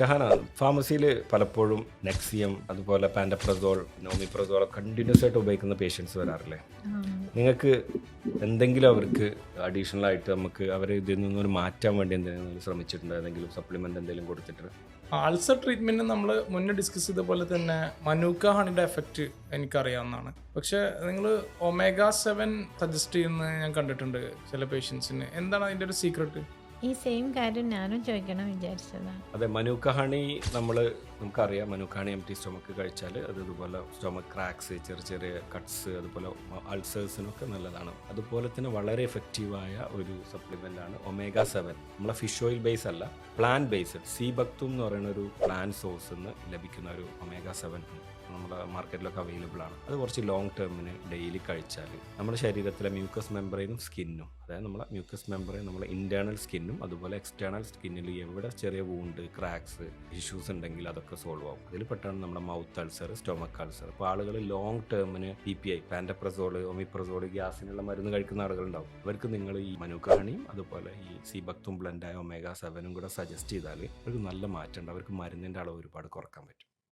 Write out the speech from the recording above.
ഷഹാന, ഫാർമസിയിൽ പലപ്പോഴും നെക്സിയം അതുപോലെ പാൻഡപ്രസോൾ നോമിപ്രസോൾ കണ്ടിന്യൂസ് ആയിട്ട് ഉപയോഗിക്കുന്ന പേഷ്യൻസ് വരാറില്ലേ? നിങ്ങൾക്ക് എന്തെങ്കിലും അവർക്ക് അഡീഷണൽ ആയിട്ട് നമുക്ക് അവരെ ഇതിൽ നിന്നൊരു മാറ്റാൻ വേണ്ടി എന്തെങ്കിലും ശ്രമിച്ചിട്ടുണ്ടോ? ഏതെങ്കിലും സപ്ലിമെന്റ് എന്തെങ്കിലും കൊടുത്തിട്ട്? ആൾസർ ട്രീറ്റ്മെൻറ്റ് നമ്മൾ മുന്നേ ഡിസ്കസ് ചെയ്ത പോലെ തന്നെ മനൂക്ക ഹണിയുടെ എഫക്റ്റ് എനിക്കറിയാവുന്നതാണ്. പക്ഷേ നിങ്ങൾ ഒമേഗ 7 സജസ്റ്റ് ചെയ്യുന്നത് ഞാൻ കണ്ടിട്ടുണ്ട് ചില പേഷ്യൻസിന്. എന്താണ് അതിൻ്റെ ഒരു സീക്രട്ട്? ഈ സെയിം കാര്യം ഞാനും ചോദിക്കണം വിചാരിച്ചതാണ്. അതെ, മനൂക്ക ഹണി നമുക്കറിയാം. മനൂക്ക ഹണി എംപ്റ്റി സ്റ്റൊമക്ക് കഴിച്ചാൽ അത് ഇതുപോലെ സ്റ്റൊമക്ക് ക്രാക്സ്, ചെറിയ ചെറിയ കട്ട്സ്, അതുപോലെ അൾസേഴ്സിനൊക്കെ നല്ലതാണ്. അതുപോലെ തന്നെ വളരെ എഫക്റ്റീവായ ഒരു സപ്ലിമെൻ്റ് ആണ് ഒമേഗ 7. നമ്മളെ ഫിഷ് ഓയിൽ ബേസ് അല്ല, പ്ലാൻ ബേസ്ഡ് സീബക്തും എന്ന് പറയുന്ന ഒരു പ്ലാൻ സോഴ്സിൽ നിന്ന് ലഭിക്കുന്ന ഒരു ഒമേഗ 7 നമ്മുടെ മാർക്കറ്റിലൊക്കെ അവൈലബിൾ ആണ്. അത് കുറച്ച് ലോങ് ടേമിന് ഡെയിലി കഴിച്ചാൽ നമ്മുടെ ശരീരത്തിലെ മ്യൂക്കസ് മെമ്പറൈനും സ്കിന്നും, അതായത് നമ്മളെ മ്യൂക്കസ് മെമ്പറൈൻ നമ്മളെ ഇന്റേണൽ സ്കിന്നും അതുപോലെ എക്സ്റ്റേണൽ സ്കിന്നിൽ എവിടെ ചെറിയ വൂണ്ട്, ക്രാക്സ്, ഇഷ്യൂസ് ഉണ്ടെങ്കിൽ അതൊക്കെ സോൾവ് ആവും. അതിൽ പെട്ടാണ് നമ്മുടെ മൗത്ത് അൾസർ, സ്റ്റൊമക്ക് അൾസർ. അപ്പോൾ ആളുകൾ ലോങ് ടേമിന് PPI, പാൻഡപ്രസോൾ, ഒമിപ്രസോൾ, ഗ്യാസിനുള്ള മരുന്ന് കഴിക്കുന്ന ആളുകളുണ്ടാവും. അവർക്ക് നിങ്ങൾ ഈ മനൂക്ക ഹണിയും അതുപോലെ ഈ സീബക്തും ബ്ലെൻഡായ ഒമേഗ 7 കൂടെ സജസ്റ്റ് ചെയ്താൽ അവർക്ക് നല്ല മാറ്റം ഉണ്ട്. അവർക്ക് മരുന്നിൻ്റെ അളവ് ഒരുപാട് കുറക്കാൻ പറ്റും.